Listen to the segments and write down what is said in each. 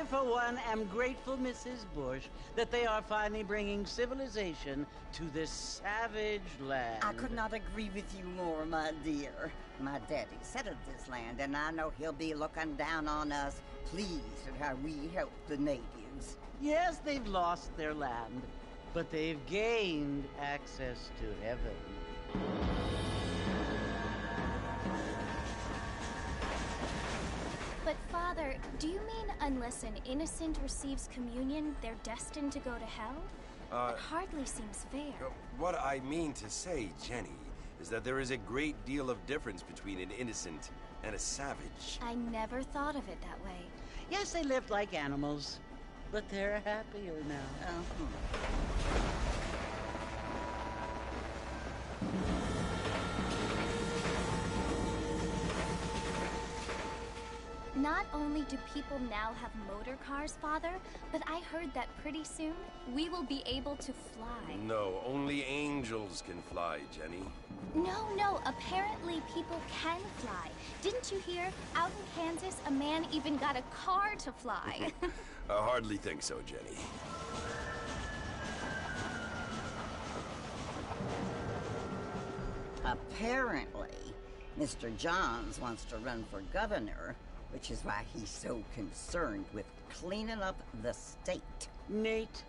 I, for one, am grateful, Mrs. Bush, that they are finally bringing civilization to this savage land. I could not agree with you more, my dear. My daddy settled this land, and I know he'll be looking down on us, pleased at how we help the natives. Yes, they've lost their land, but they've gained access to heaven. But, Father, do you mean unless an innocent receives communion, they're destined to go to hell? That hardly seems fair. What I mean to say, Jenny, is that there is a great deal of difference between an innocent and a savage. I never thought of it that way. Yes, they lived like animals, but they're happier now. Not only do people now have motor cars, Father, but I heard that pretty soon we will be able to fly. No, only angels can fly, Jenny. No, apparently people can fly. Didn't you hear? Out in Kansas, a man even got a car to fly. I hardly think so, Jenny. Apparently, Mr. Johns wants to run for governor, which is why he's so concerned with cleaning up the state. Nate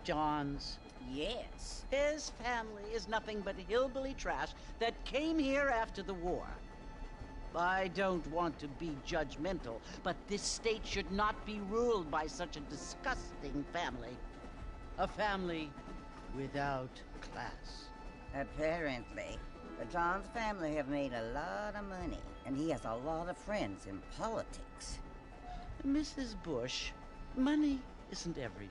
Johns. Yes. His family is nothing but hillbilly trash that came here after the war. I don't want to be judgmental, but this state should not be ruled by such a disgusting family. A family without class. Apparently. The Johns family have made a lot of money, and he has a lot of friends in politics. Mrs. Bush, money isn't everything.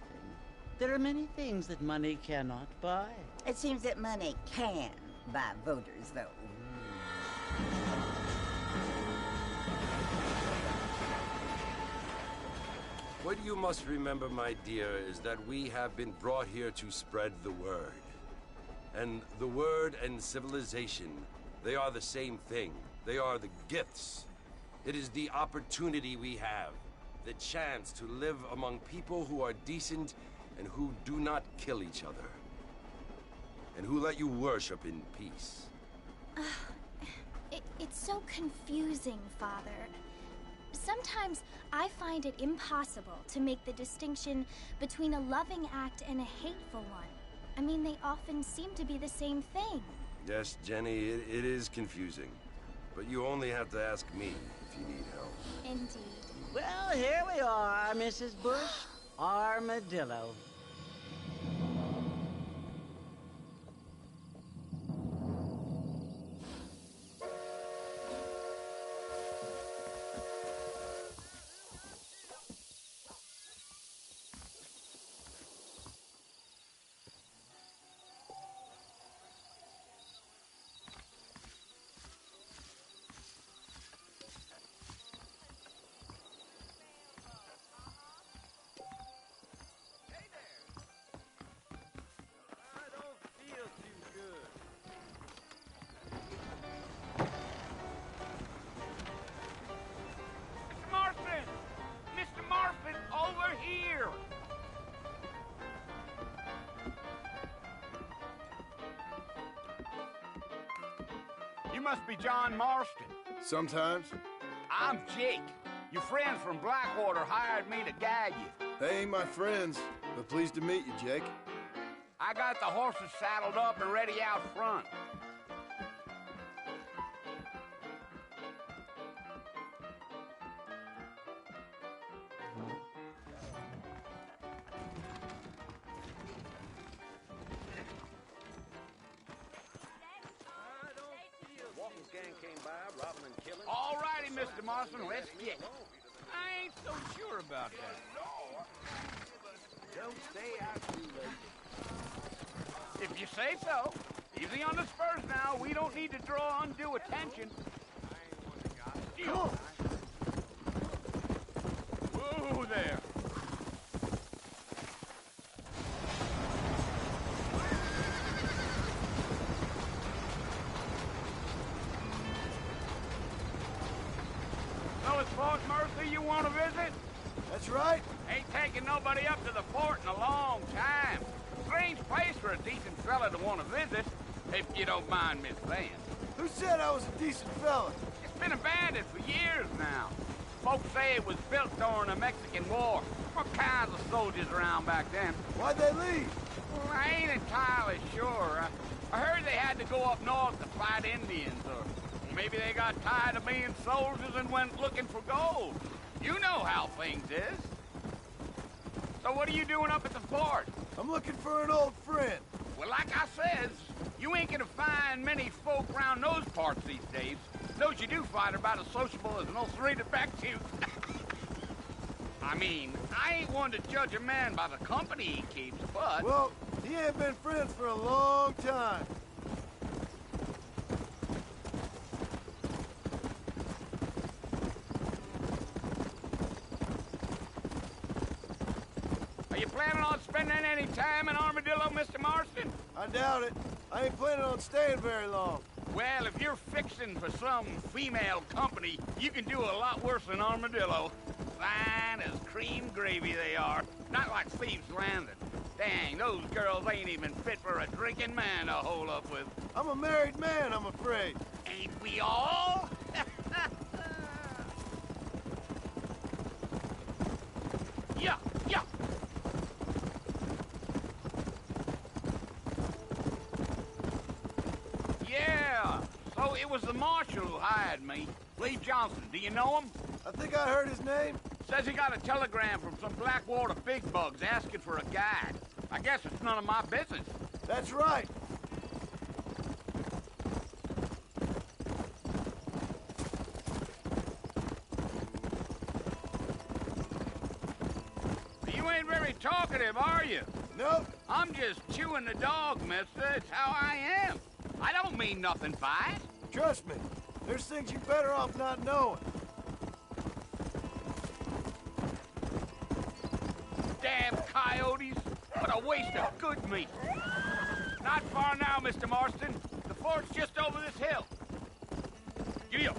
There are many things that money cannot buy. It seems that money can buy voters, though. What you must remember, my dear, is that we have been brought here to spread the word. And the word and civilization, they are the same thing. They are the gifts. It is the opportunity we have, the chance to live among people who are decent and who do not kill each other, and who let you worship in peace. It's so confusing, Father. Sometimes I find it impossible to make the distinction between a loving act and a hateful one. I mean, they often seem to be the same thing. Yes, Jenny, it is confusing. But you only have to ask me if you need help. Indeed. Well, here we are, Mrs. Bush. Armadillo. Over here! You must be John Marston. Sometimes. I'm Jake. Your friends from Blackwater hired me to guide you. They ain't my friends, but pleased to meet you, Jake. I got the horses saddled up and ready out front. All righty, Mr. Marston, let's get it. I ain't so sure about that. Don't stay out too late. If you say so. Easy on the spurs now. We don't need to draw undue attention. Come on. Whoa there. So it's Fort Mercy you want to visit? That's right. Ain't taking nobody up to the fort in a long time. Strange place for a decent fella to want to visit, if you don't mind me saying. Who said I was a decent fella? It's been abandoned for years now. Folks say it was built during the Mexican War. All kinds of soldiers around back then. Why'd they leave? Well, I ain't entirely sure. I heard they had to go up north to fight Indians, or maybe they got tired of being soldiers and went looking for gold. You know how things is. So what are you doing up at the fort? I'm looking for an old friend. Well, like I says, you ain't gonna find many folk around those parts these days. Those you do find are about as sociable as an old serrated back tooth. I mean, I ain't one to judge a man by the company he keeps, but... Well, he ain't been friends for a long time. Are you planning on spending any time in Armadillo, Mr. Marston? I doubt it. I ain't planning on staying very long. Well, if you're fixing for some female company, you can do a lot worse than Armadillo. Fine as cream gravy they are. Not like Thieves' Landing. Dang, those girls ain't even fit for a drinking man to hole up with. I'm a married man, I'm afraid. Ain't we all? Yeah, yeah. Yeah, so it was the marshal who hired me. Lee Johnson, do you know him? I think I heard his name. Says he got a telegram from some Blackwater big bugs asking for a guide. I guess it's none of my business. That's right. You ain't very talkative, are you? Nope. I'm just chewing the dog, mister. It's how I am. I don't mean nothing by it. Trust me. There's things you're better off not knowing. Damn coyotes. What a waste of good meat. Not far now, Mr. Marston. The fort's just over this hill. Giddy up.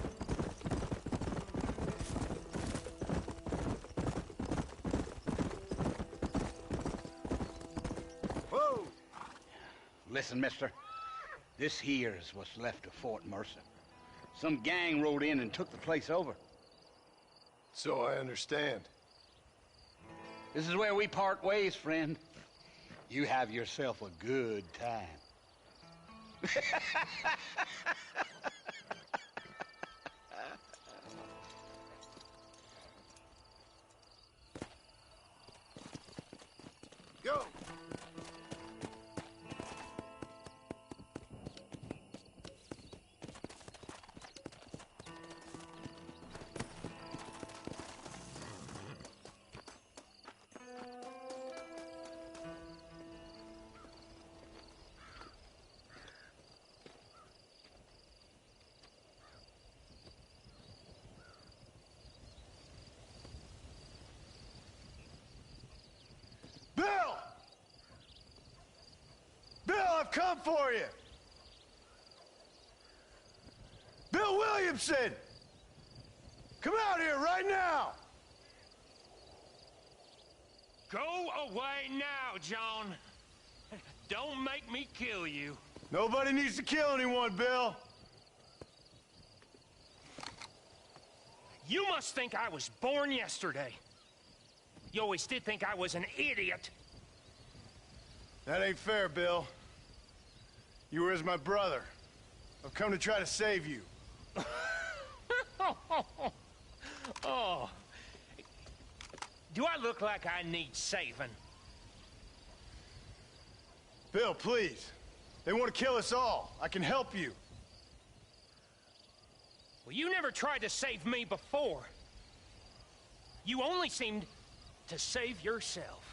Whoa! Listen, mister. This here is what's left of Fort Mercer. Some gang rode in and took the place over. So I understand. This is where we part ways, friend. You have yourself a good time. Go! Bill! Bill, I've come for you! Bill Williamson! Come out here right now! Go away now, John. Don't make me kill you. Nobody needs to kill anyone, Bill. You must think I was born yesterday. You always did think I was an idiot. That ain't fair, Bill. You were as my brother. I've come to try to save you. Oh. Do I look like I need saving? Bill, please. They want to kill us all. I can help you. Well, you never tried to save me before. You only seemed to save yourself.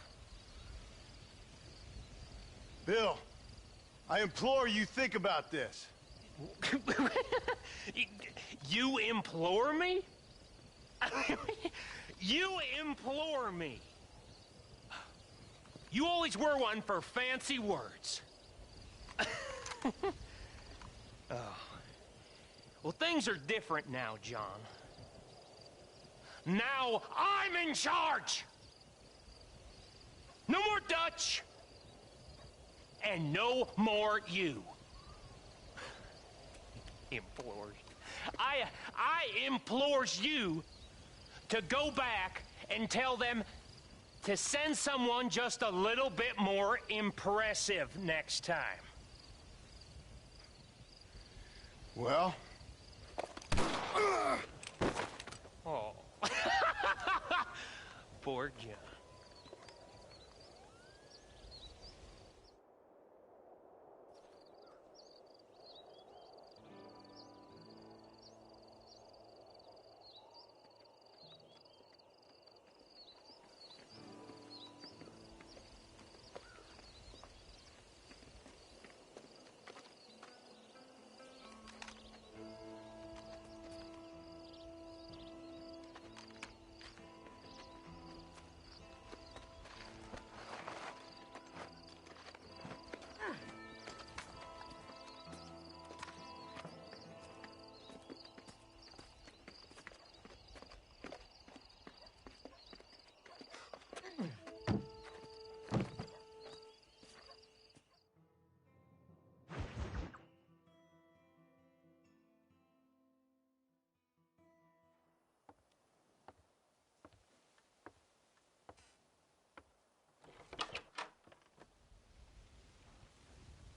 Bill, I implore you think about this. You implore me? You implore me. You always were one for fancy words. Oh. Well, things are different now, John. Now I'm in charge! No more Dutch! And no more you. Implores. I implores you to go back and tell them to send someone just a little bit more impressive next time. Well? Oh. Poor John.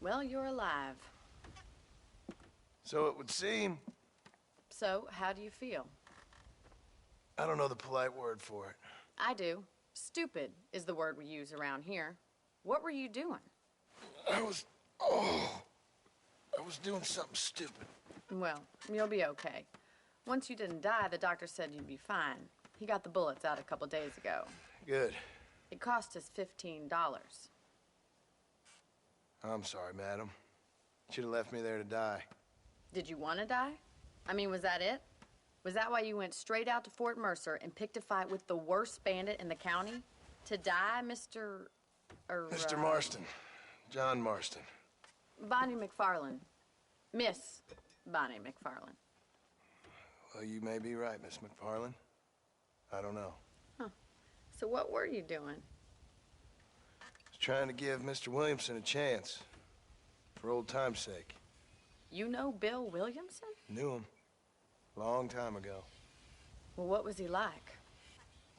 Well, you're alive. So it would seem. So, how do you feel? I don't know the polite word for it. I do. Stupid is the word we use around here. What were you doing? I was doing something stupid. Well, you'll be okay. Once you didn't die, the doctor said you'd be fine. He got the bullets out a couple days ago. Good. It cost us $15. I'm sorry, madam. Should have left me there to die. Did you want to die? I mean, was that it? Was that why you went straight out to Fort Mercer and picked a fight with the worst bandit in the county? To die, Mr. Mr. Marston. John Marston. Bonnie McFarland. Miss Bonnie McFarland. Well, you may be right, Miss McFarland. I don't know. Huh. So what were you doing? I was trying to give Mr. Williamson a chance. For old time's sake. You know Bill Williamson? Knew him. Long time ago. Well, what was he like?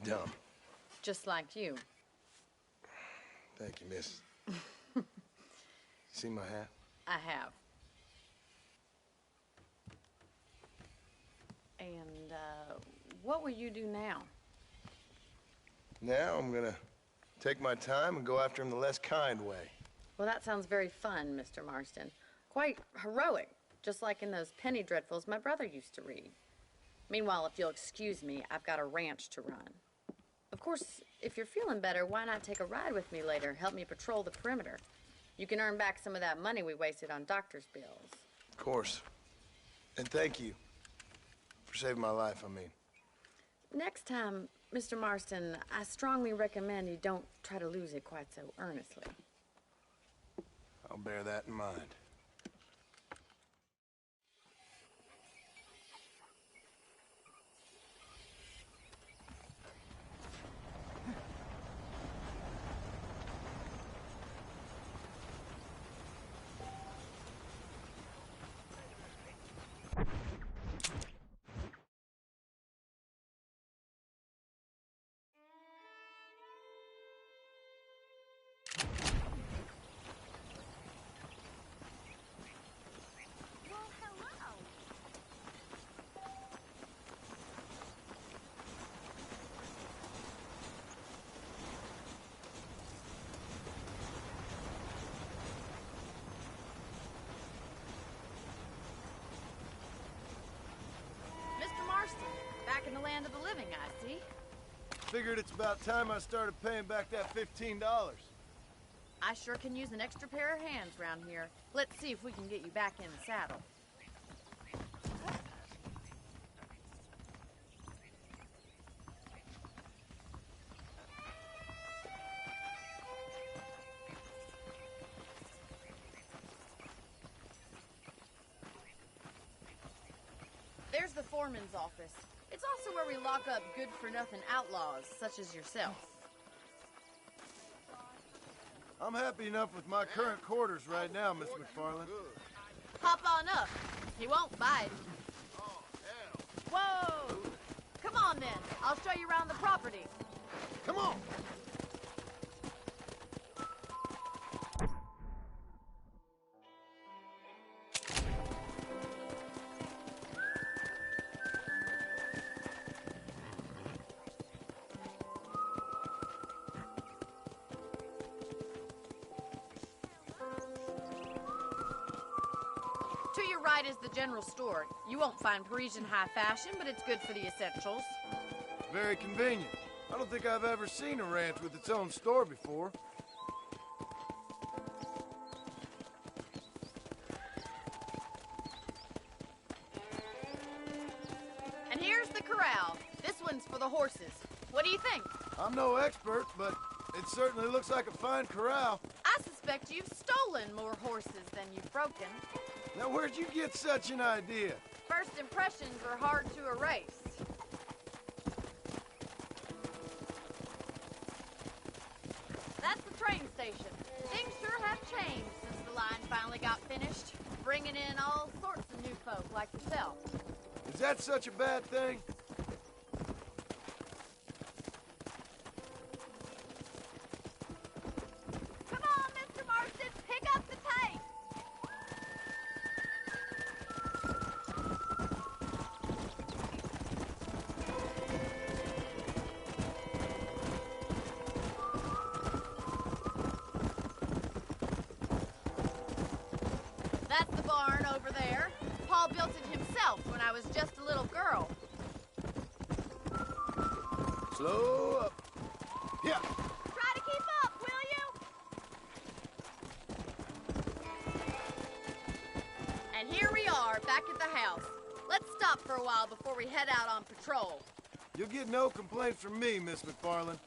Dumb. Just like you. Thank you, miss. See my hat? I have. And, what will you do now? Now I'm gonna take my time and go after him the less kind way. Well, that sounds very fun, Mr. Marston. Quite heroic, just like in those penny dreadfuls my brother used to read. Meanwhile, if you'll excuse me, I've got a ranch to run. Of course, if you're feeling better, why not take a ride with me later? Help me patrol the perimeter. You can earn back some of that money we wasted on doctor's bills. Of course. And thank you. For saving my life, I mean. Next time, Mr. Marston, I strongly recommend you don't try to lose it quite so earnestly. I'll bear that in mind. Mr. Marston, back in the land of the living, I see. Figured it's about time I started paying back that $15. I sure can use an extra pair of hands around here. Let's see if we can get you back in the saddle. There's the foreman's office. It's also where we lock up good-for-nothing outlaws, such as yourself. I'm happy enough with my current quarters right now, Miss McFarland. Hop on up. He won't bite. Whoa! Come on, then. I'll show you around the property. Come on! To your right is the general store. You won't find Parisian high fashion, but it's good for the essentials. Very convenient. I don't think I've ever seen a ranch with its own store before. And here's the corral. This one's for the horses. What do you think? I'm no expert, but it certainly looks like a fine corral. I suspect you've stolen more horses than you've broken. Now, where'd you get such an idea? First impressions are hard to erase. That's the train station. Things sure have changed since the line finally got finished, bringing in all sorts of new folk like yourself. Is that such a bad thing? Come on, Mr. Marston, pick up the pace! That's the barn over there. Paul built it himself when I was just a little girl. Slow up. Yeah. Try to keep up, will you? And here we are, back at the house. Let's stop for a while before we head out on patrol. You'll get no complaints from me, Miss McFarland.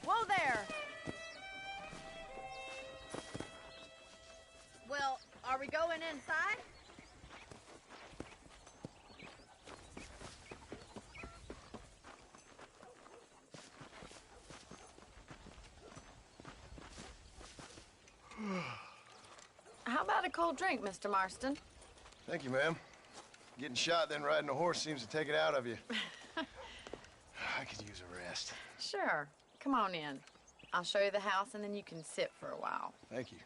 Whoa there! Well, are we going inside? How about a cold drink, Mr. Marston? Thank you, ma'am. Getting shot, then riding a horse seems to take it out of you. I could use a rest. Sure. Come on in. I'll show you the house, and then you can sit for a while. Thank you.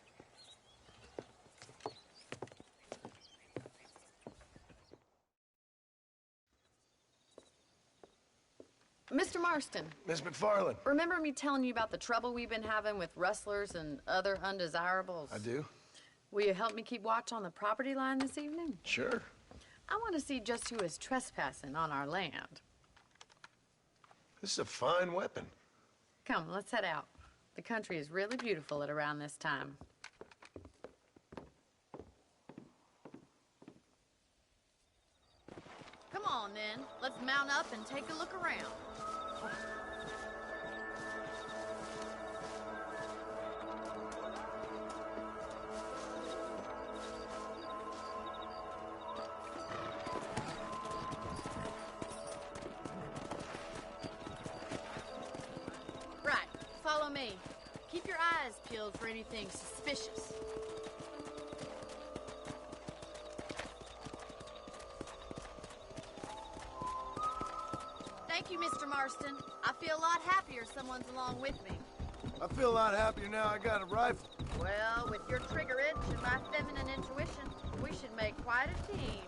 Mr. Marston, Miss McFarland. remember me telling you about the trouble we've been having with rustlers and other undesirables? I do? Will you help me keep watch on the property line this evening? Sure. I want to see just who is trespassing on our land. This is a fine weapon. Come, let's head out. The country is really beautiful at around this time. Come on, then. Let's mount up and take a look around. Right. Follow me. Keep your eyes peeled for anything suspicious. Thank you, Mr. Marston. I feel a lot happier someone's along with me. I feel a lot happier now I got a rifle. Well, with your trigger itch and my feminine intuition, we should make quite a team.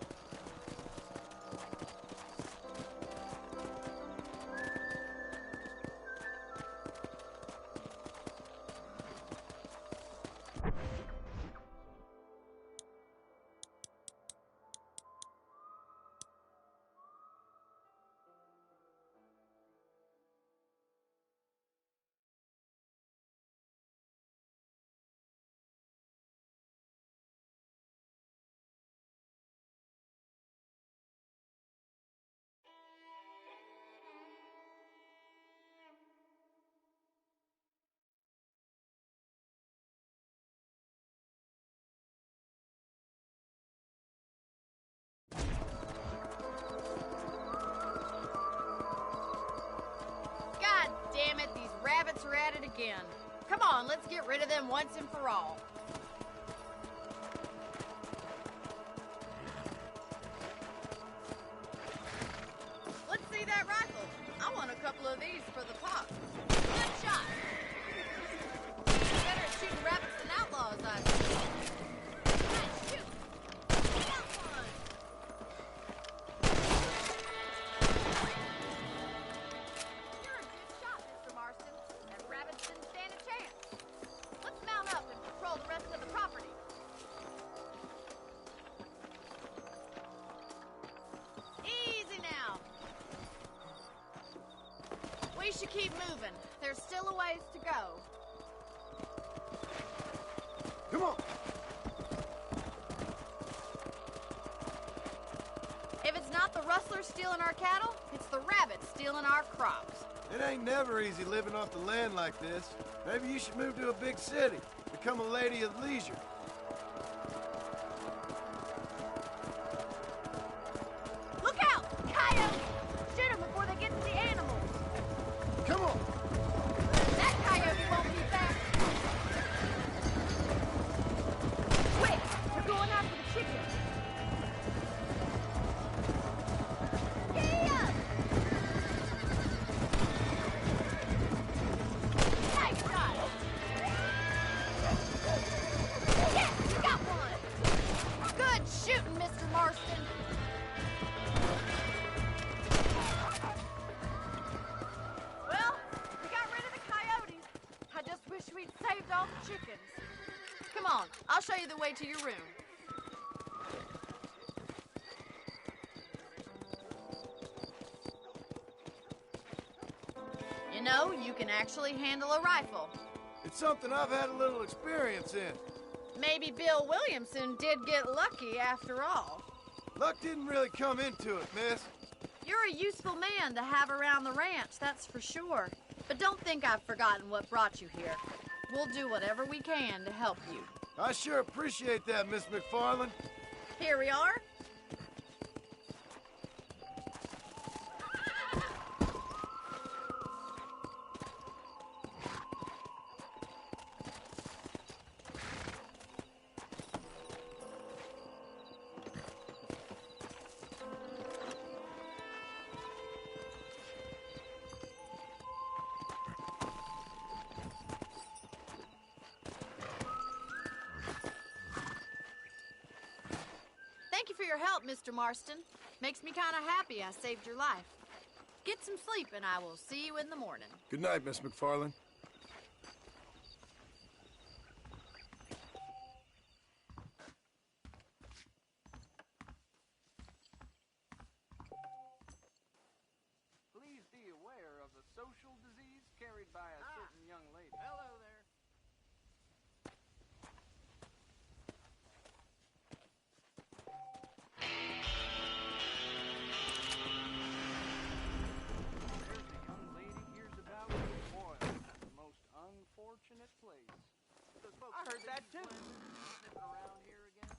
rabbits are at it again. Come on, let's get rid of them once and for all. Let's see that rifle. I want a couple of these for the pop. Good shot. Better at shooting rabbits than outlaws, I think. Nice shoot. Got one. You're a good shot, Mr. Marston. That rabbit didn't stand a chance. Let's mount up and patrol the rest of the property. Easy now. We should keep moving. There's still a ways to go. Come on. If it's not the rustlers stealing our cattle, it's the rabbits stealing our crops. It ain't never easy living off the land like this. Maybe you should move to a big city. Become a lady of leisure. Look out! Coyotes! Shoot them before they get to the animals. Come on. That coyote won't be back. Quick! They're going after the chickens. Giddy up! Nice shot! Yes, you got one! Good shooting, Mr. Marston. Well, we got rid of the coyotes. I just wish we'd saved all the chickens. Come on, I'll show you the way to your room. You know, you can actually handle a rifle. It's something I've had a little experience in. Maybe Bill Williamson did get lucky after all. Luck didn't really come into it, miss. You're a useful man to have around the ranch, that's for sure. But don't think I've forgotten what brought you here. We'll do whatever we can to help you. I sure appreciate that, Miss McFarland. Here we are. Thank you for your help, Mr. Marston. Makes me kind of happy I saved your life. Get some sleep, and I will see you in the morning. Good night, Miss McFarland. Please be aware of the social disease carried by a certain young lady. Hello there. There's a young lady hears about it. Boy, that's the most unfortunate place. I heard that too. Sniffing around here again.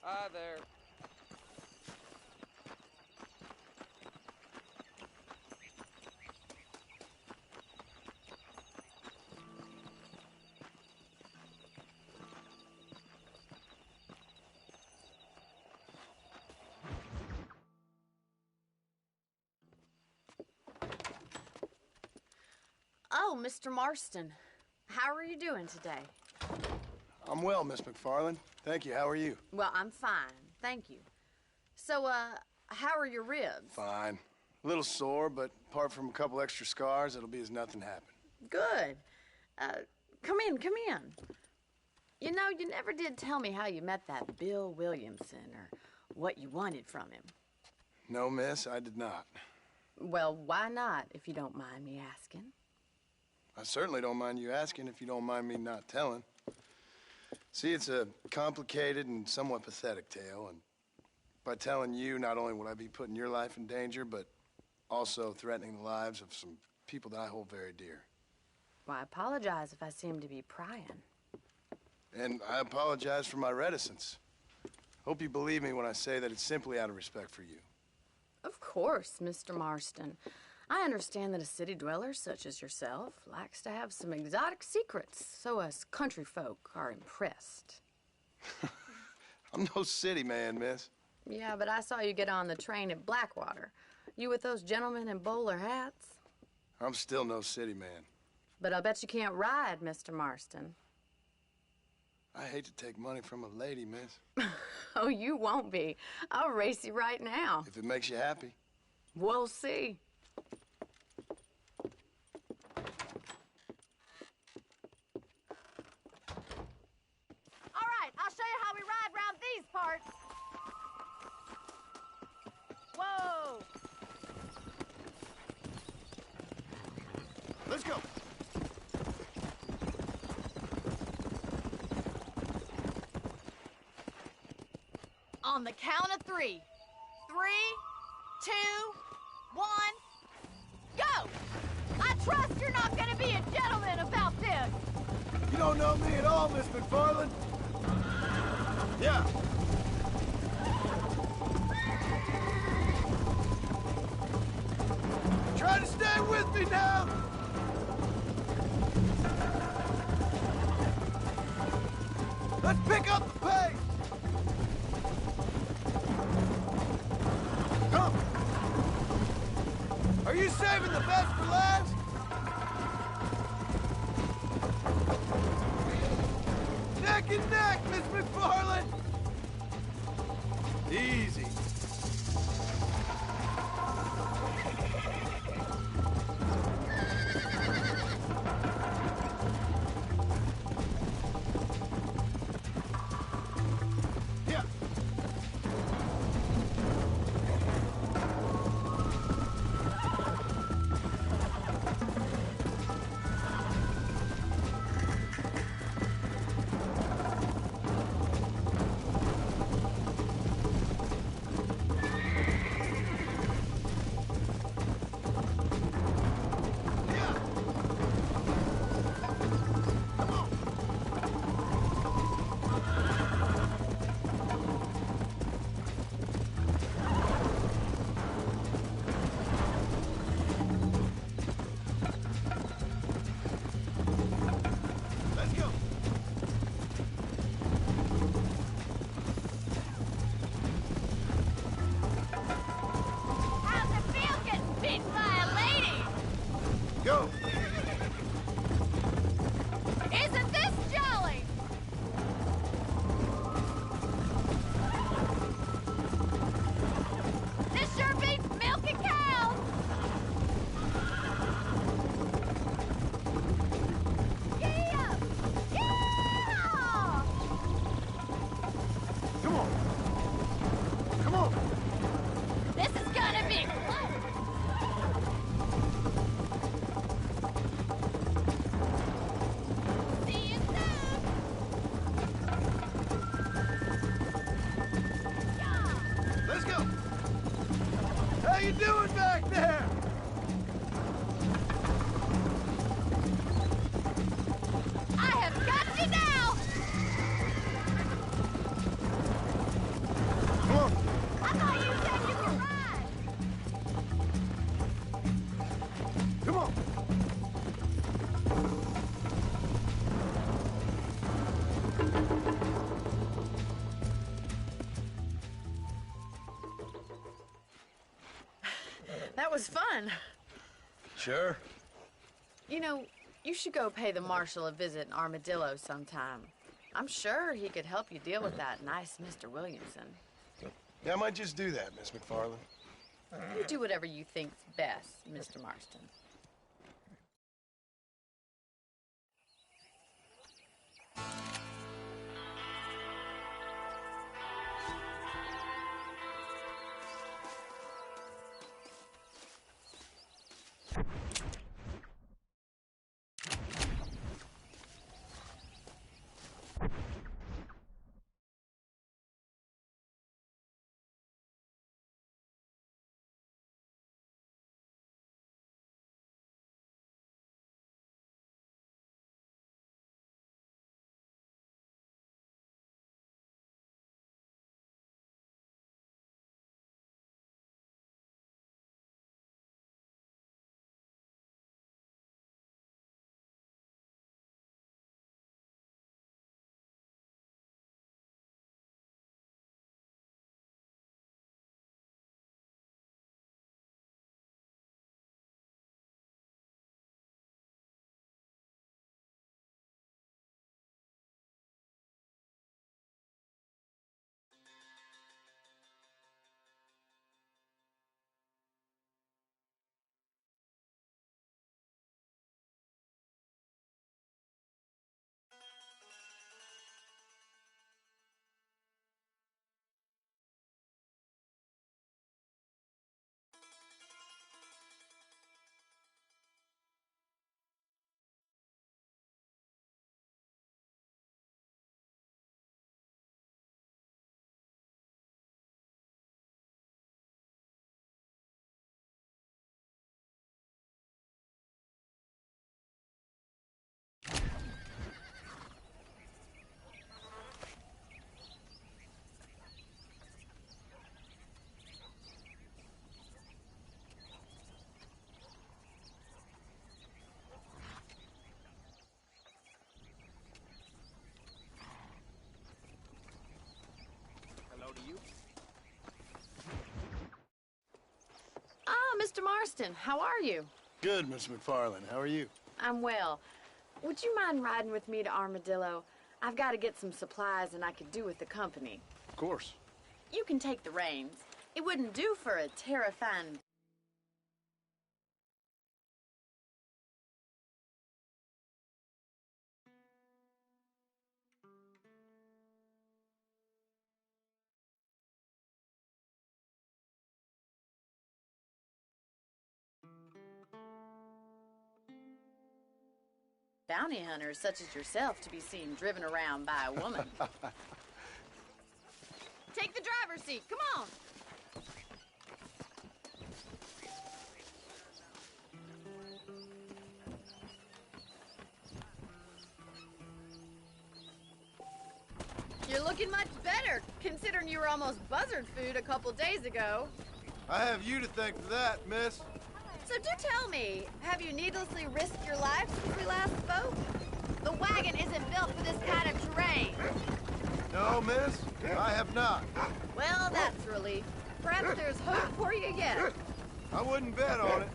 Hi there. Oh, Mr. Marston. How are you doing today? I'm well, Miss McFarland. Thank you. How are you? Well, I'm fine. Thank you. So, how are your ribs? Fine. A little sore, but apart from a couple extra scars, it'll be as nothing happened. Good. Come in, come in. You know, you never did tell me how you met that Bill Williamson or what you wanted from him. No, miss, I did not. Well, why not, if you don't mind me asking? I certainly don't mind you asking if you don't mind me not telling. See, it's a complicated and somewhat pathetic tale, and by telling you, not only would I be putting your life in danger, but also threatening the lives of some people that I hold very dear. Well, I apologize if I seem to be prying. And I apologize for my reticence. Hope you believe me when I say that it's simply out of respect for you. Of course, Mr. Marston. I understand that a city dweller such as yourself likes to have some exotic secrets, so us country folk are impressed. I'm no city man, miss. Yeah, but I saw you get on the train at Blackwater. You with those gentlemen in bowler hats? I'm still no city man. But I'll bet you can't ride, Mr. Marston. I hate to take money from a lady, miss. Oh, you won't be. I'll race you right now. If it makes you happy. We'll see. All right, I'll show you how we ride round these parts. Whoa! Let's go. On the count of 3. 3, 2, 1, go! I trust you're not gonna be a gentleman about this. You don't know me at all, Miss McFarland. Yeah. Try to stay with me now. Let's pick up the pace. Come. Are you saving the best for last? Neck and neck, Miss McFarland. Easy. Yeah. Let's go. How's it feel getting beaten by a lady? Go. Isn't this jolly? This sure beats milking cows. Yeah! Yeah! Come on. Come on. This is gonna be fun. See you soon. Yeah. Let's go. How you doing back there? I have got you now. Come on. I thought you said you could ride. Come on. That was fun. Sure. You know, you should go pay the marshal a visit in Armadillo sometime. I'm sure he could help you deal with that nice Mr. Williamson. Yeah, I might just do that, Miss McFarland. You do whatever you think's best, Mr. Marston. Mr. Marston, how are you? Good, Miss McFarland. How are you? I'm well. Would you mind riding with me to Armadillo? I've got to get some supplies and I could do with the company. Of course. You can take the reins. It wouldn't do for a terrifying... bounty hunters such as yourself to be seen driven around by a woman. Take the driver's seat. Come on. You're looking much better, considering you were almost buzzard food a couple days ago. I have you to thank for that, miss. So do tell me, have you needlessly risked your life since we last spoke? The wagon isn't built for this kind of terrain. No, miss, I have not. Well, that's a relief. Perhaps there's hope for you yet. I wouldn't bet on it.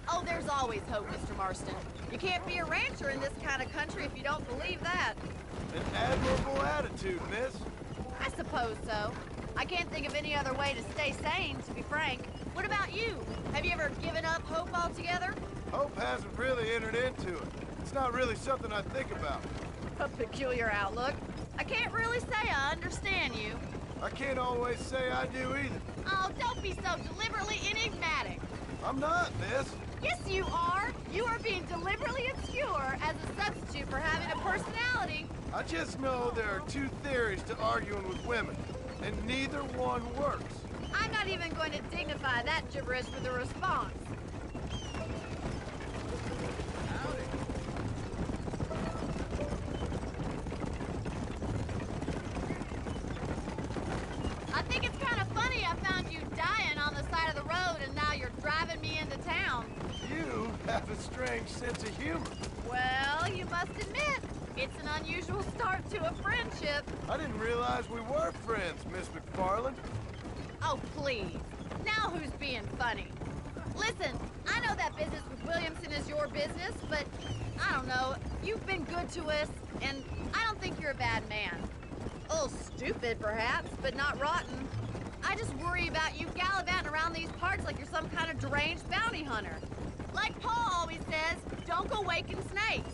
Oh, there's always hope, Mr. Marston. You can't be a rancher in this kind of country if you don't believe that. An admirable attitude, miss. I suppose so. I can't think of any other way to stay sane, to be frank. What about you? Have you ever given up hope altogether? Hope hasn't really entered into it. It's not really something I think about. A peculiar outlook. I can't really say I understand you. I can't always say I do either. Oh, don't be so deliberately enigmatic. I'm not, miss. Yes, you are. You are being deliberately obscure as a substitute for having a personality. I just know there are two theories to arguing with women, and neither one works. I'm not even going to dignify that gibberish with a response. I think it's kind of funny I found you dying on the side of the road and now you're driving me into town. You have a strange sense of humor. Well, you must admit, it's an unusual start to a friendship. I didn't realize we were friends, Miss McFarland. Oh, please. Now who's being funny? Listen, I know that business with Williamson is your business, but I don't know. You've been good to us, and I don't think you're a bad man. A little stupid, perhaps, but not rotten. I just worry about you gallivanting around these parts acts like you're some kind of deranged bounty hunter. Like Paul always says, don't go waking snakes.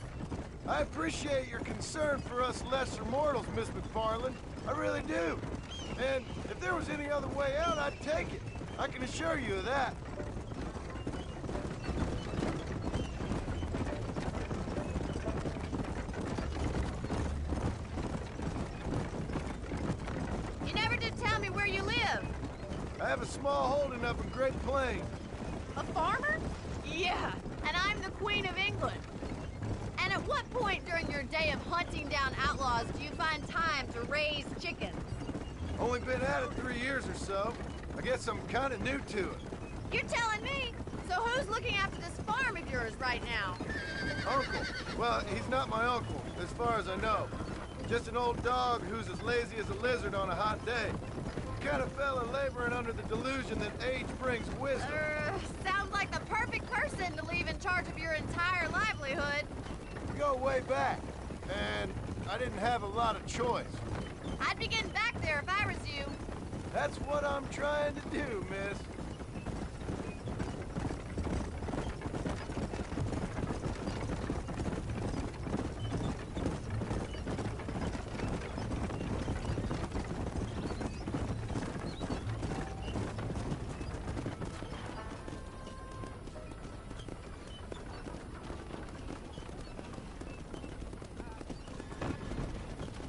I appreciate your concern for us lesser mortals, Miss McFarland. I really do. And if there was any other way out, I'd take it. I can assure you of that. You never did tell me where you live. I have a small holding up in Great Plains. A farmer? Yeah, and I'm the Queen of England. And at what point during your day of hunting down outlaws do you find time to raise chickens? Only been at it 3 years or so. I guess I'm kind of new to it. You're telling me? So who's looking after this farm of yours right now? Uncle. Well, he's not my uncle, as far as I know. Just an old dog who's as lazy as a lizard on a hot day. Kind of fella laboring under the delusion that age brings wisdom. Sounds like the perfect person to leave in charge of your entire livelihood. We go way back, and I didn't have a lot of choice. I'd be getting back there if I was you. That's what I'm trying to do, miss.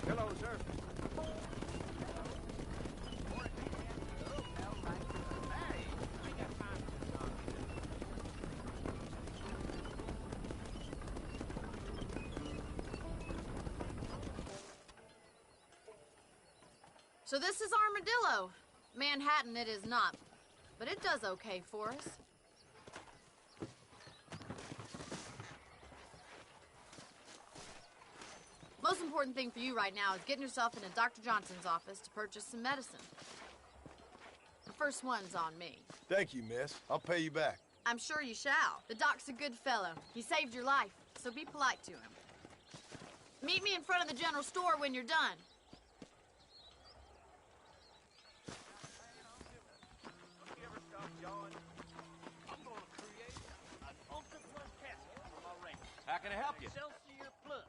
Hello, sir. So this is Armadillo. Manhattan it is not, but it does okay for us. Most important thing for you right now is getting yourself into Dr. Johnson's office to purchase some medicine. The first one's on me. Thank you, miss. I'll pay you back. I'm sure you shall. The doc's a good fellow. He saved your life, so be polite to him. Meet me in front of the general store when you're done. How can I help you? Excelsior Plus.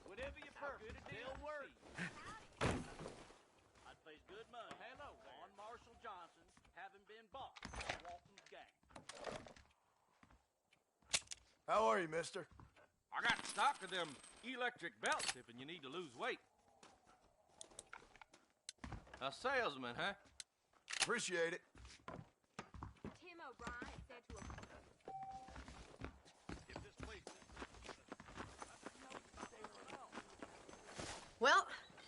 Whatever you purchase, they'll work. I'd place good money. Hello, on Marshall Johnson, having been bought by Walton's gang. How are you, mister? I got stock of them electric belt tipping you need to lose weight. A salesman, huh? Appreciate it. Tim O'Brien said to a... If this place... Well,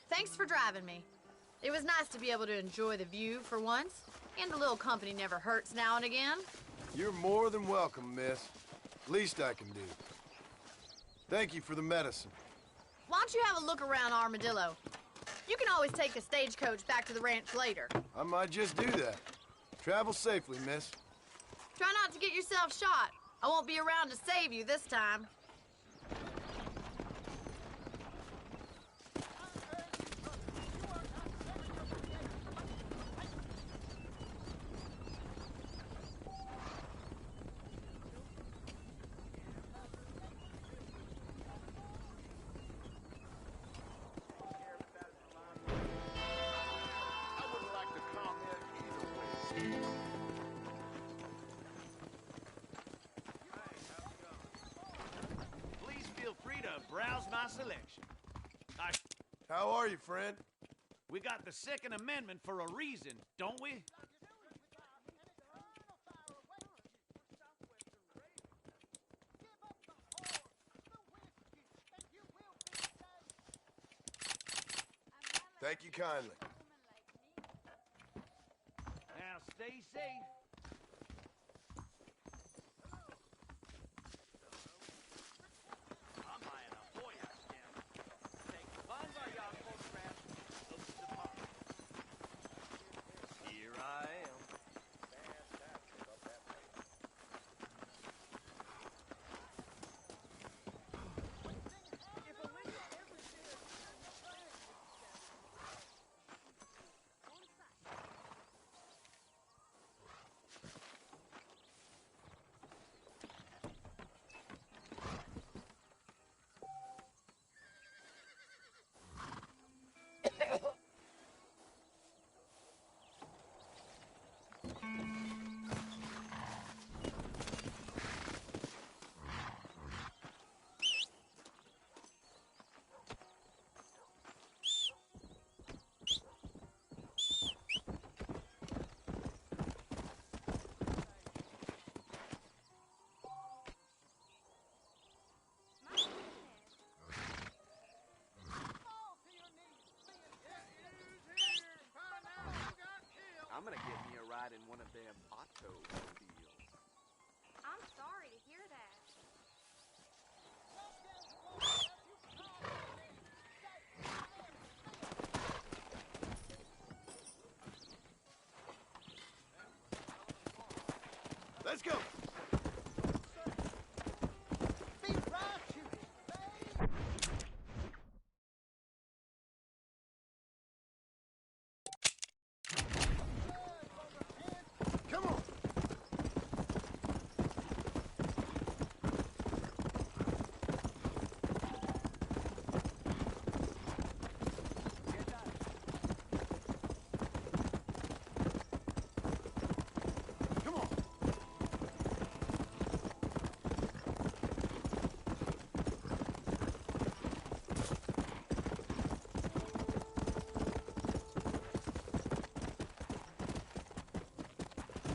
thanks for driving me. It was nice to be able to enjoy the view for once, and a little company never hurts now and again. You're more than welcome, miss. Least I can do. Thank you for the medicine. Why don't you have a look around Armadillo? You can always take a stagecoach back to the ranch later. I might just do that. Travel safely, miss. Try not to get yourself shot. I won't be around to save you this time. I wouldn't like to comment either way. Please feel free to browse my selection. How are you, friend? We got the Second Amendment for a reason, don't we? Thank you kindly. Now stay safe. I'm buying a boy house down. Take funds on y'all photographs of the department. Here I am. one of them automobiles. I'm sorry to hear that. Let's go. Come on.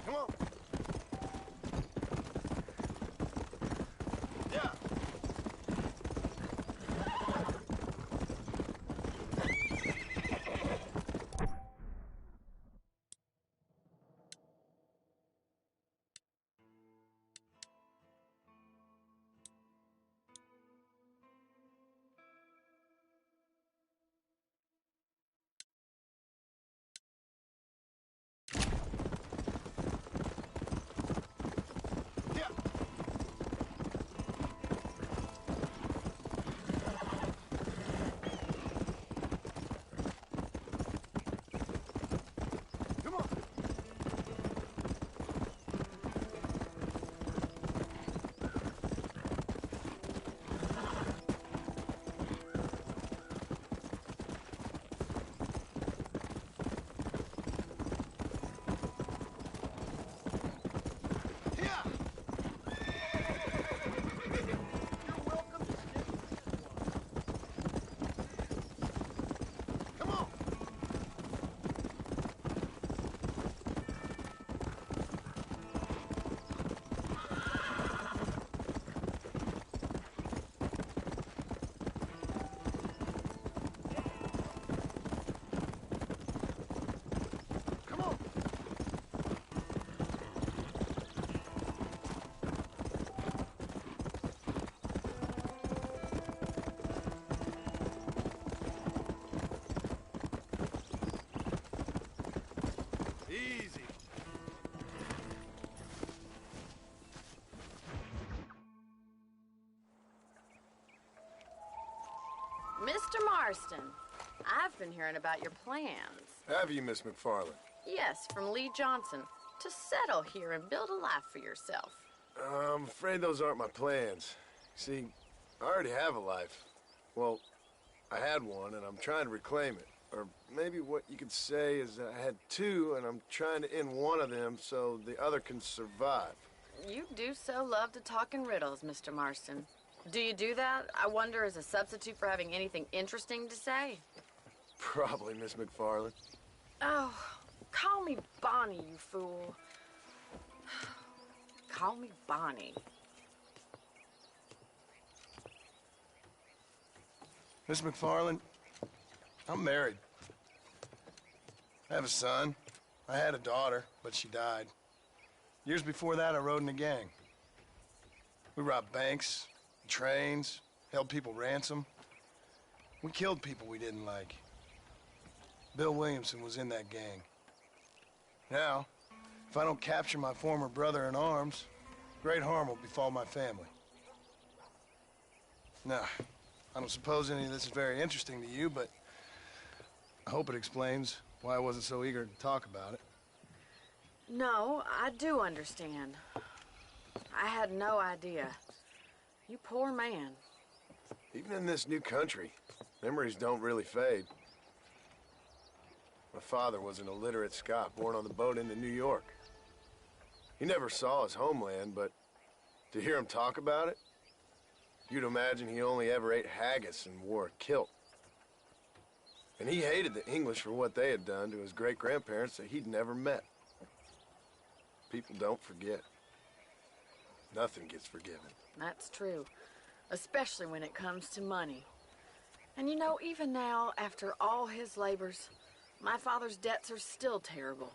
Come on. Come on. Yeah. Yeah. Come on. Yeah. You're welcome to stick with this one. Come on. Come on. Easy. Mr. Marston, I've been hearing about your plans. Have you, Miss McFarland? Yes, from Lee Johnson, to settle here and build a life for yourself. I'm afraid those aren't my plans. See, I already have a life. Well, I had one, and I'm trying to reclaim it. Or maybe what you could say is that I had two, and I'm trying to end one of them so the other can survive. You do so love to talk in riddles, Mr. Marston. Do you do that, I wonder, as a substitute for having anything interesting to say? Probably, Miss McFarland. Oh, call me Bonnie, you fool. Call me Bonnie. Miss McFarland, I'm married. I have a son. I had a daughter, but she died. Years before that, I rode in a gang. We robbed banks, trains, held people ransom. We killed people we didn't like. Bill Williamson was in that gang. Now, if I don't capture my former brother in arms, great harm will befall my family. Now, I don't suppose any of this is very interesting to you, but I hope it explains why I wasn't so eager to talk about it. No, I do understand. I had no idea. You poor man. Even in this new country, memories don't really fade. My father was an illiterate Scot born on the boat into New York. He never saw his homeland, but to hear him talk about it, you'd imagine he only ever ate haggis and wore a kilt. And he hated the English for what they had done to his great-grandparents that he'd never met. People don't forget. Nothing gets forgiven. That's true, especially when it comes to money. And you know, even now, after all his labors, my father's debts are still terrible.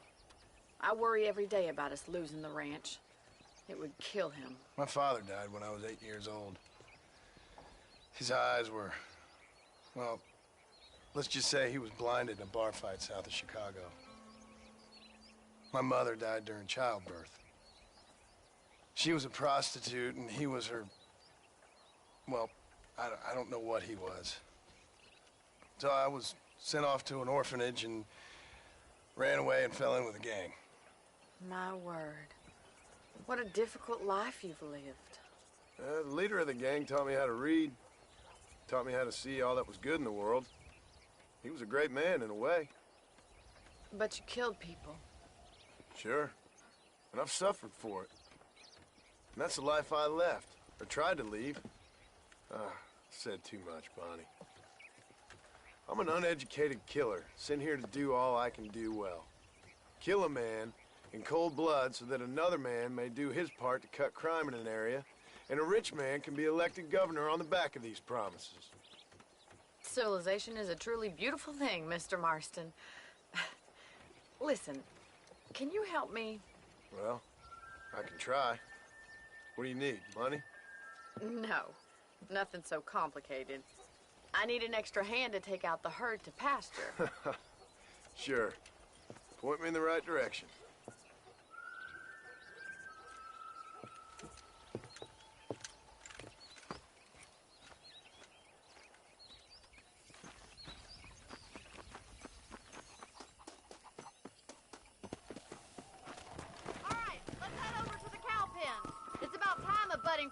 I worry every day about us losing the ranch. It would kill him. My father died when I was 8 years old. His eyes were, well, let's just say he was blinded in a bar fight south of Chicago. My mother died during childbirth. She was a prostitute and he was her, well, I don't know what he was. So I was sent off to an orphanage and ran away and fell in with a gang. My word. What a difficult life you've lived. The leader of the gang taught me how to read, taught me how to see all that was good in the world. He was a great man in a way. But you killed people. Sure. And I've suffered for it. And that's the life I left, or tried to leave. Said too much, Bonnie. I'm an uneducated killer, sent here to do all I can do well. Kill a man in cold blood so that another man may do his part to cut crime in an area, and a rich man can be elected governor on the back of these promises. Civilization is a truly beautiful thing, Mr. Marston. Listen, can you help me? Well, I can try. What do you need, money? No, nothing so complicated. I need an extra hand to take out the herd to pasture. Sure. Point me in the right direction.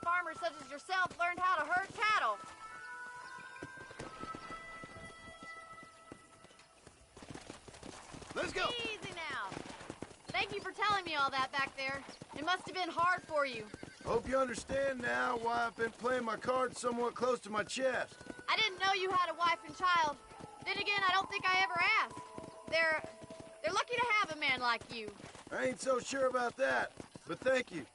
Farmers such as yourself learned how to herd cattle. Let's go! Easy now. Thank you for telling me all that back there. It must have been hard for you. Hope you understand now why I've been playing my cards somewhat close to my chest. I didn't know you had a wife and child. Then again, I don't think I ever asked. They're lucky to have a man like you. I ain't so sure about that, but thank you.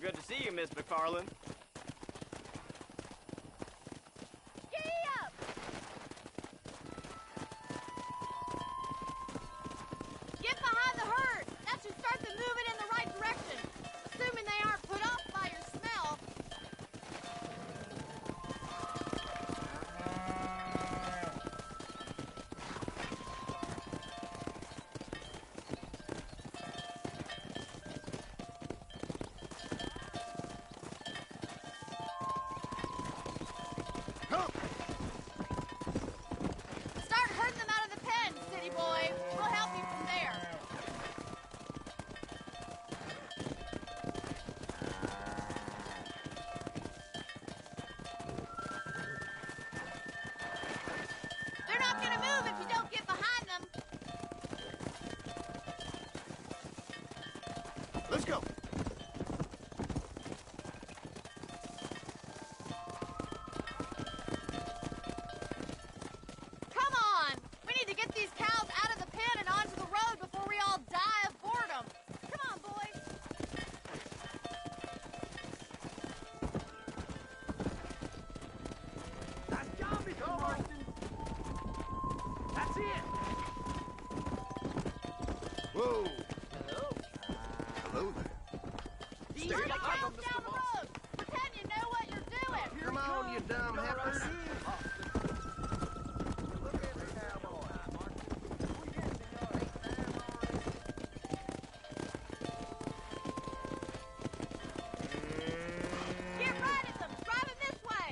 Good to see you, Miss McFarland. Giddy up! Get behind the herd! That should start them moving in the right direction. Assuming they aren't put off by your smell. Start herding them out of the pen, city boy. We'll help you from there. They're not gonna move if you don't get behind them. Let's go! Come on! We need to get these cows out of the pen and onto the road before we all die of boredom. Come on, boys. Nice job, Mr. Marston. That's it. Whoa! Hello. Hello there. Easy Turn the up, cows Mr. down the Boss. road. Pretend you know what you're doing. Come on, you dumb heifers. Get right at them. Driving this way.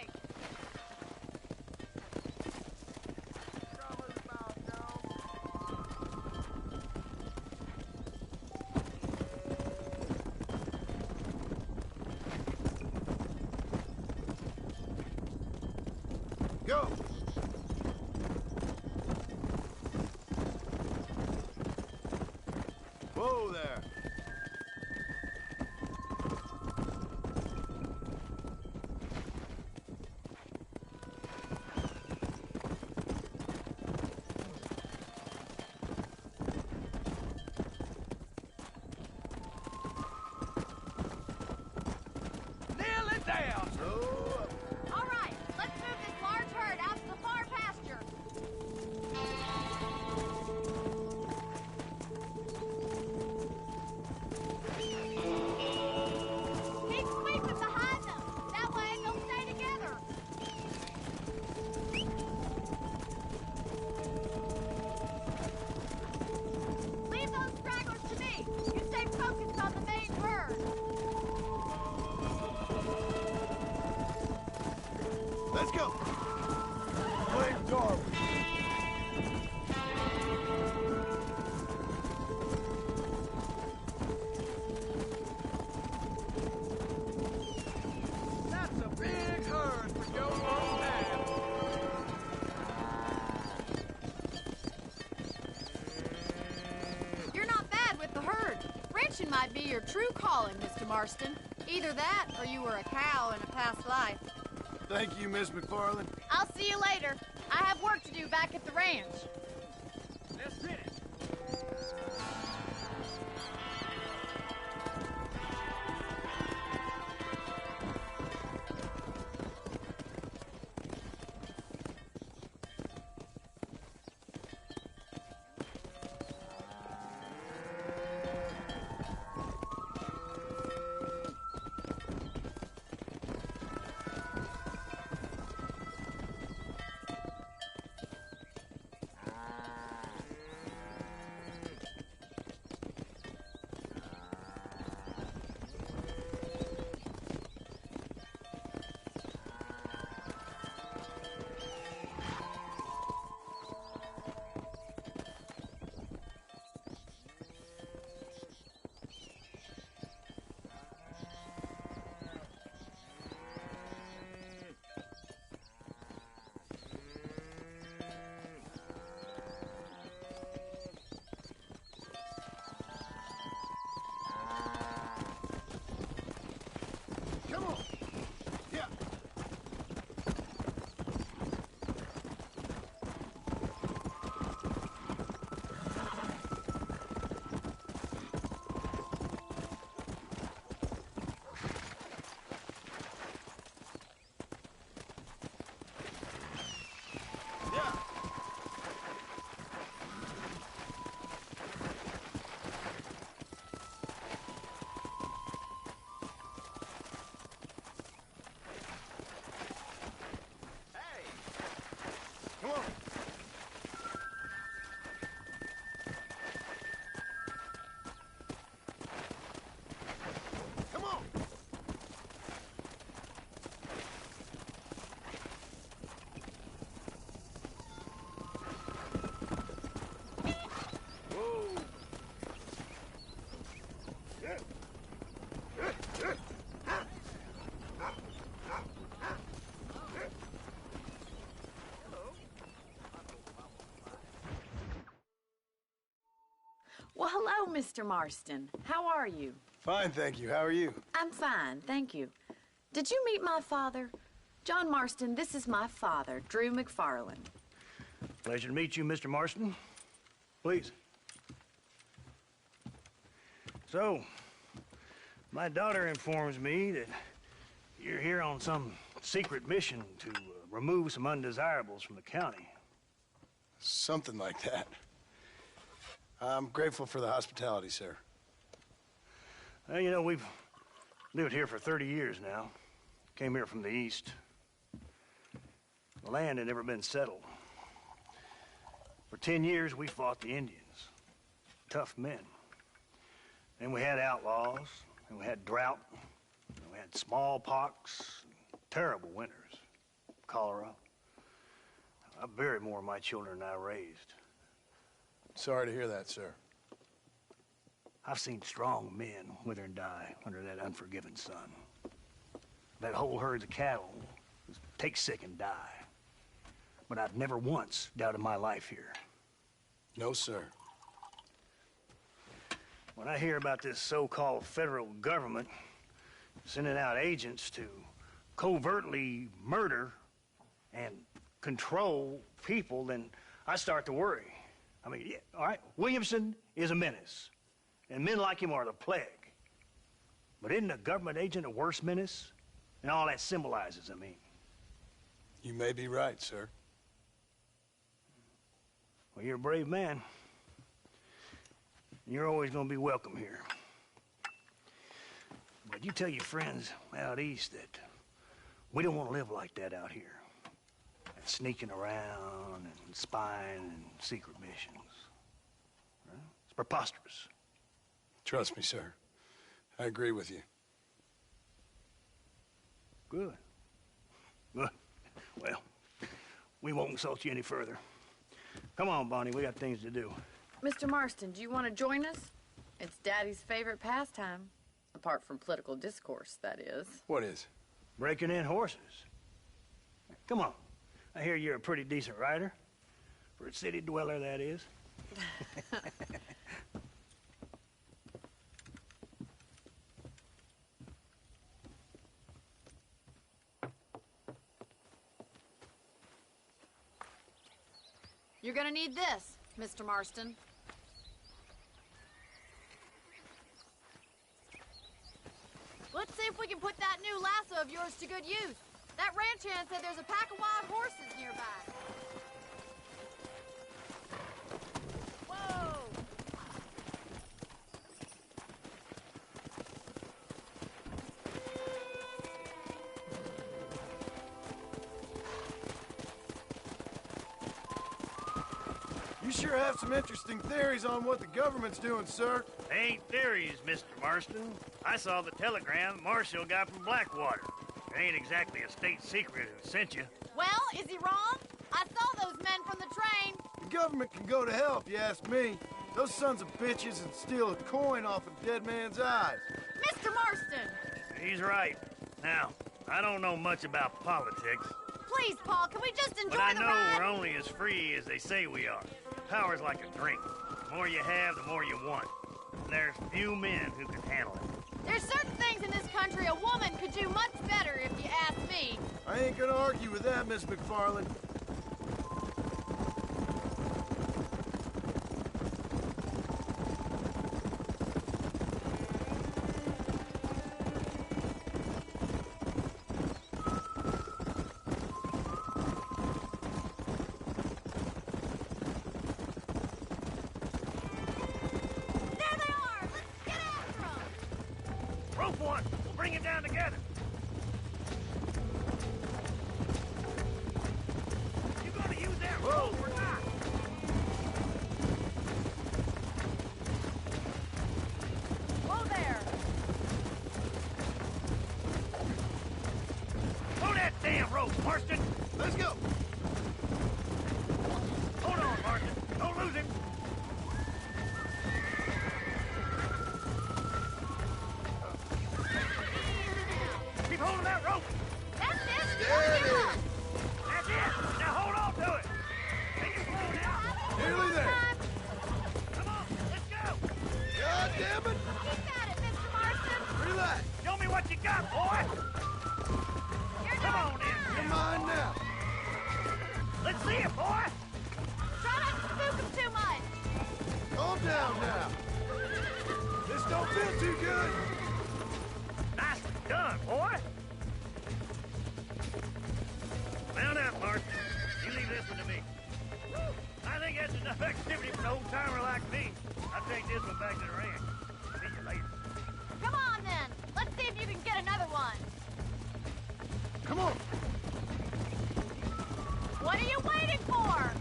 your true calling, Mr. Marston. Either that, or you were a cow in a past life. Thank you, Miss McFarland. I'll see you later. I have work to do back at the ranch. Let's hit it. Come on. Yeah. Yeah. Hey, Come on. Come on. Whoa. Well, hello, Mr. Marston. How are you? Fine, thank you. How are you? I'm fine, thank you. Did you meet my father? John Marston, this is my father, Drew McFarland. Pleasure to meet you, Mr. Marston. Please. So, my daughter informs me that you're here on some secret mission to remove some undesirables from the county. Something like that. I'm grateful for the hospitality, sir. Well, you know, we've lived here for 30 years now. Came here from the east. The land had never been settled. For 10 years, we fought the Indians. Tough men. Then we had outlaws, and we had drought, and we had smallpox, terrible winters, cholera. I buried more of my children than I raised. Sorry to hear that, sir. I've seen strong men wither and die under that unforgiving sun. That whole herds of cattle take sick and die. But I've never once doubted my life here. No, sir. When I hear about this so-called federal government sending out agents to covertly murder and control people, then I start to worry. I mean, yeah, all right, Williamson is a menace, and men like him are the plague. But isn't a government agent a worse menace? And all that symbolizes, I mean. You may be right, sir. Well, you're a brave man. You're always going to be welcome here. But you tell your friends out east that we don't want to live like that out here. That sneaking around and spying and secret missions. Right? It's preposterous. Trust me, sir. I agree with you. Good. Good. Well, we won't insult you any further. Come on, Bonnie, we got things to do. Mr. Marston, do you want to join us? It's Daddy's favorite pastime. Apart from political discourse, that is. What is? Breaking in horses. Come on. I hear you're a pretty decent rider. For a city dweller, that is. You're gonna need this, Mr. Marston. Let's see if we can put that new lasso of yours to good use. That ranch hand said there's a pack of wild horses nearby. Whoa! You sure have some interesting theories on what the government's doing, sir. They ain't theories, Mr. Marston. I saw the telegram Marshall got from Blackwater. It ain't exactly a state secret who sent you. Well, is he wrong? I saw those men from the train. The government can go to hell if you ask me. Those sons of bitches would steal a coin off a dead man's eyes. Mr. Marston! He's right. Now, I don't know much about politics, Please, Paul, can we just enjoy but I the know ride? we're only as free as they say we are. Power's like a drink. The more you have, the more you want. And there's few men who can handle it. There's certain things in this country a woman could do much better, if you ask me. I ain't gonna argue with that, Miss McFarland. There they are! Let's get after them! Rope one! We'll bring it down together. You gonna use that rope or not? Whoa there! Pull that damn rope, Marston! Let's go. Hold on, Marston. Don't lose him. Keep holding that rope. That's it! Steady. That's it. Now hold on to it. Make it slow now. Nearly there. Come on, let's go. God damn it. Keep at it, Mr. Marston! Relax. Show me what you got, boy. You're Come doing on in. You're mine now. Let's see it, boy. Try not to spook him too much! Calm down now. This don't feel too good. Nicely done, boy. Mount up, Marston. You leave this one to me. I think that's enough activity for an old-timer like me. I'll take this one back to the ranch. See you later. Come on, then! Let's see if you can get another one! Come on. What are you waiting for?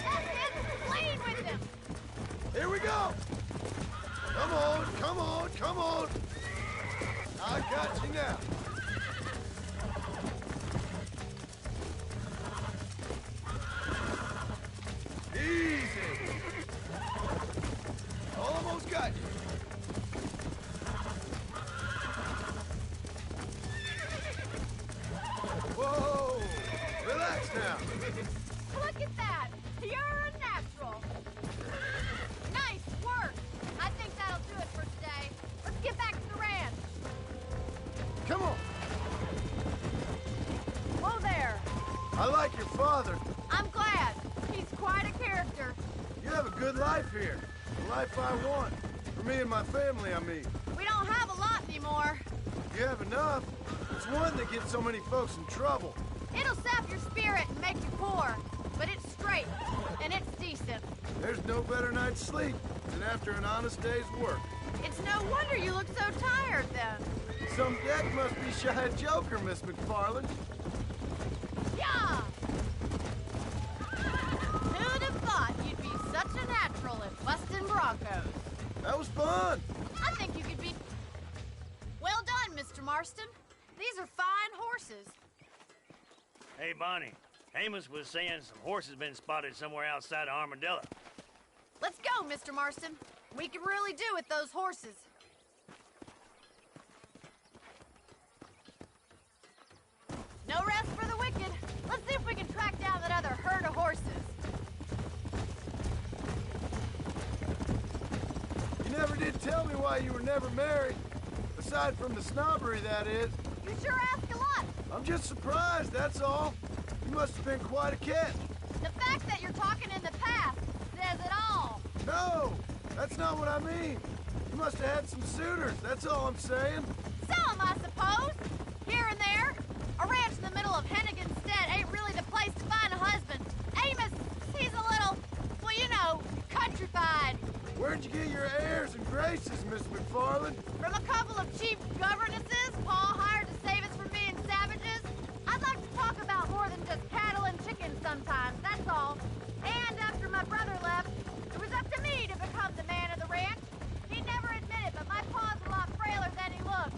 That's it! Lead with him! Here we go. Come on, come on, come on. I got you now. Easy. Almost got you. Whoa! Relax now. Look at that! You're a natural! Nice work! I think that'll do it for today. Let's get back to the ranch. Come on. Whoa there! I like your father. I'm glad. He's quite a character. You have a good life here. The life I want. For me and my family, I mean. We don't have a lot anymore. You have enough. It's one that gets so many folks in trouble. It'll sap your spirit and make you poor. But it's straight, and it's decent. There's no better night's sleep than after an honest day's work. It's no wonder you look so tired, then. Some deck must be shy joker, Miss McFarland. Yeah! Who'd have thought you'd be such a natural at busting Broncos? That was fun. I think you could be... Well done, Mr. Marston. These are fine horses. Hey, Bonnie. Amos was saying some horses been spotted somewhere outside of Armadillo. Let's go, Mr. Marston. We can really do with those horses. No rest for the wicked. Let's see if we can track down that other herd of horses. You never did tell me why you were never married. A Aside from the snobbery, that is. You sure ask a lot. I'm just surprised, that's all. You must have been quite a catch. The fact that you're talking in the past says it all. No, that's not what I mean. You must have had some suitors, that's all I'm saying. Some, I suppose. Here and there. A ranch in the middle of Hennigan's Stead ain't really the place to find a husband. Amos, he's a little, well, you know, countrified. Where'd you get your airs and graces, Miss McFarland? From a couple of cheap governesses Paul hired to save us from being savages. I'd like to talk about more than just cattle and chickens sometimes, that's all. And after my brother left, it was up to me to become the man of the ranch. He'd never admit it, but my paw's a lot frailer than he looks.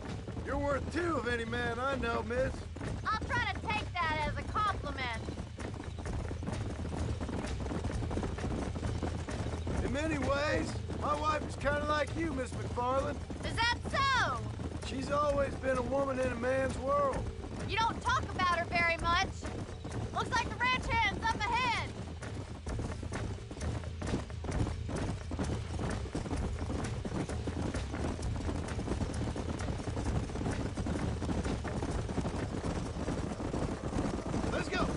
You're worth two of any man I know, miss. I'll try to take that as a compliment. In many ways, my wife is kind of like you, Miss McFarland. Is that so? She's always been a woman in a man's world. You don't talk about her very much. Looks like the ranch hand's up ahead. Let's go.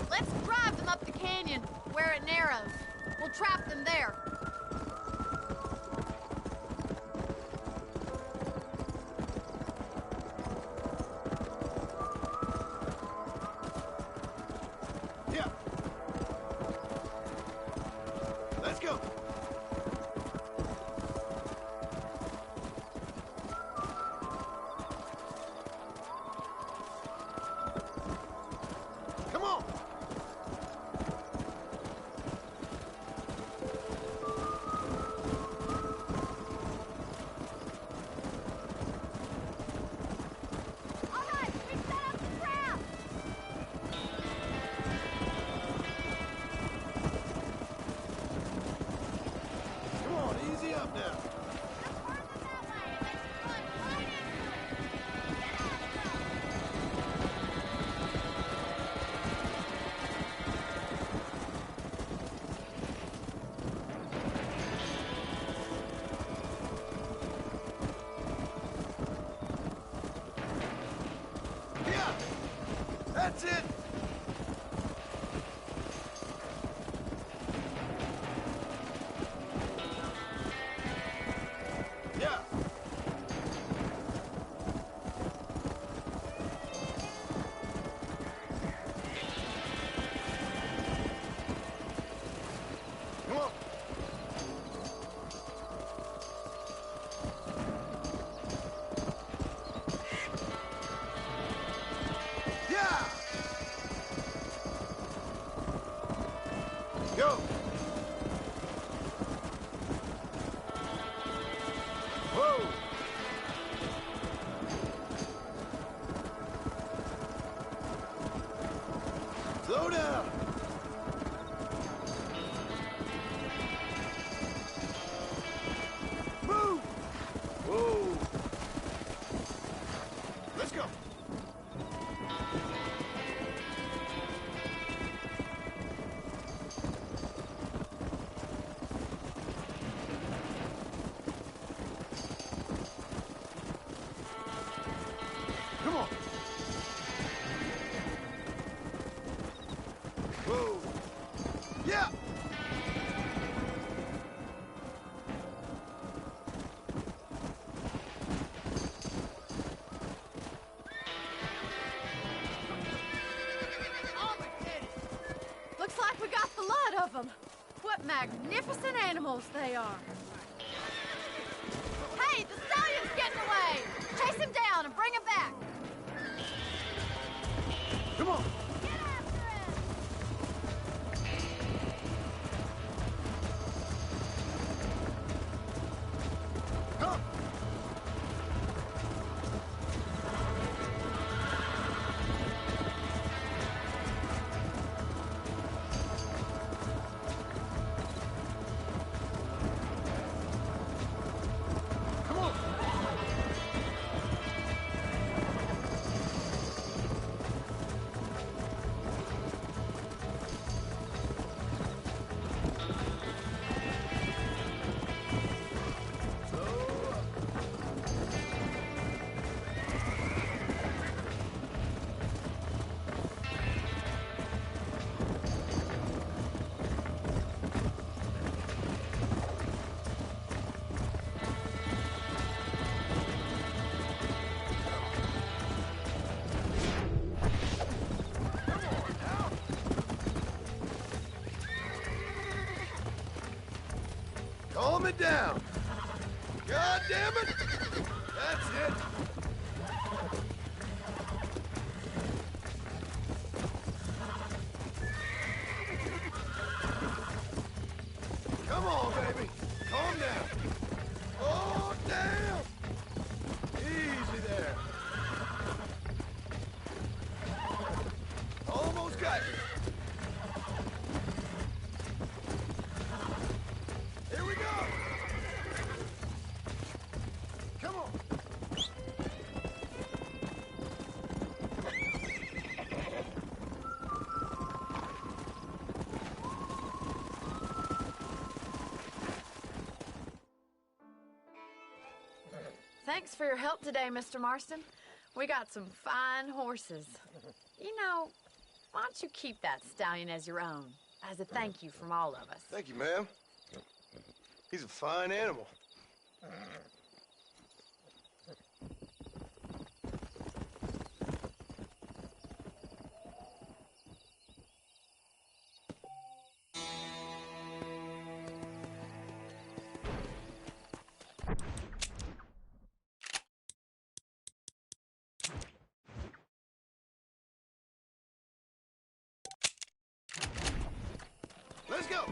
Let's drive them up the canyon, where it narrows. We'll trap them there. Yeah. Let's go. Come on. All right, we set up the trap. Come on, easy up now. Just turn them that way and they can run right into it. Get on them. Yeah. That's it. Yeah. Come on. Yeah. Go. Whoa. Slow down. Move. Whoa. Let's go. Come on. Whoa. Yeah. Oh, my goodness. Looks like we got the lot of them. What magnificent animals they are. Hey, the stallion's getting away. Chase him down and bring him back. Come on. Get after him. Come. Come on. Calm it down. God damn it! That's it. Come on, baby. Calm down. Oh, damn! Easy there. Almost got you. Here we go. Come on. Thanks for your help today, Mr. Marston. We got some fine horses. You know, why don't you keep that stallion as your own, as a thank you from all of us? Thank you, ma'am. He's a fine animal. Let's go.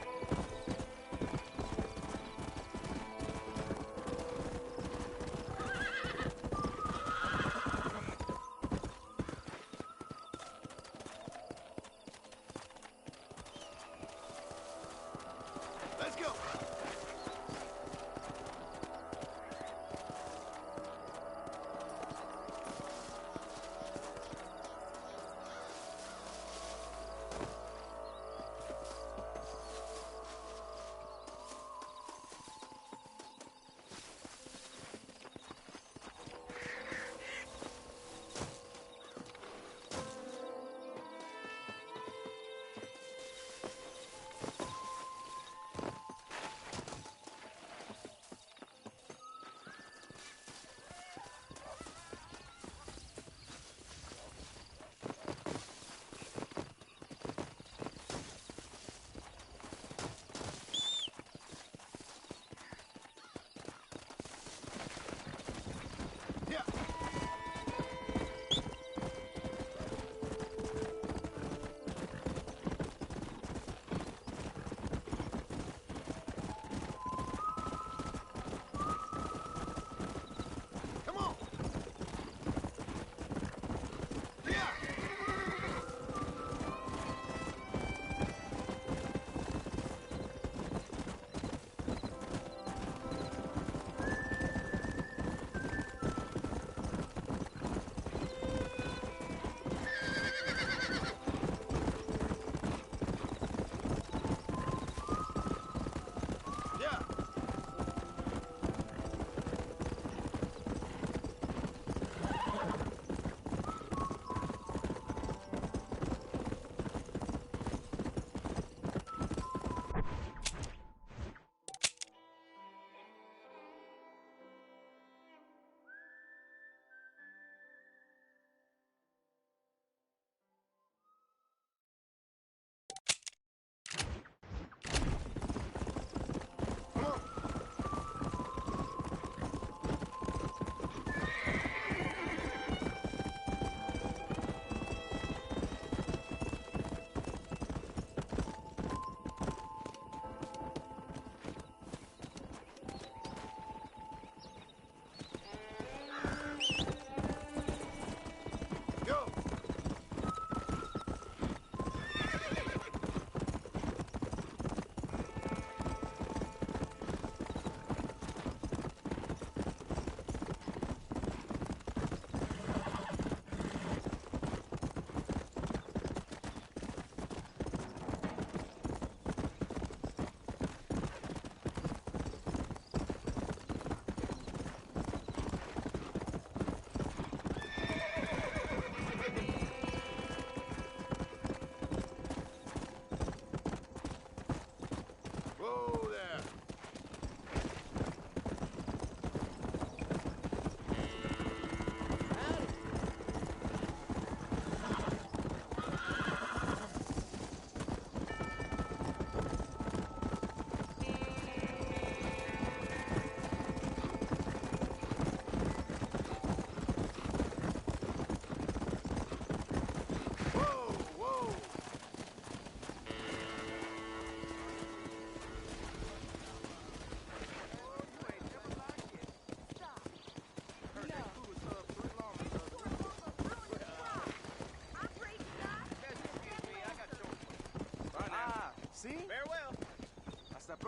Let's go.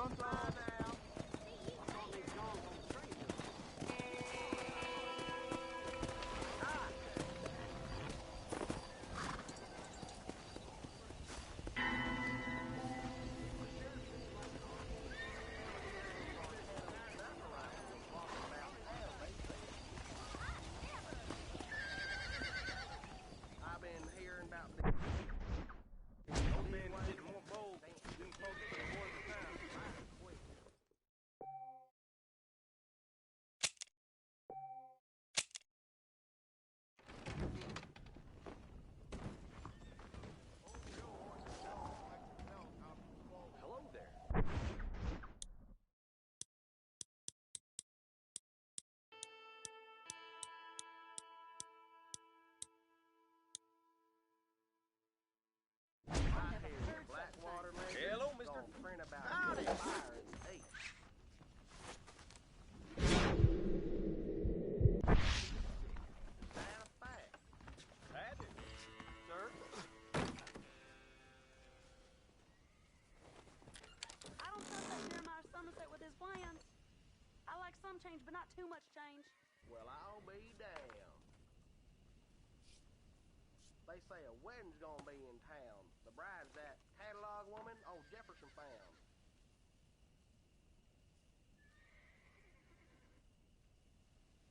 front door now. I thought they'd gone from the train. I've been hearing about the old man getting more bold. Didn't supposed to get more than time. Quick. Hello there. Blackwater man. Hello, mister. Gonna print about fire and hate. Matter of fact. That is, sir. I don't trust that Jeremiah Somerset with his plans. I like some change, but not too much change. Well, I'll be damned. They say a wedding's gonna be in town. The bride's that catalog woman old Jefferson found.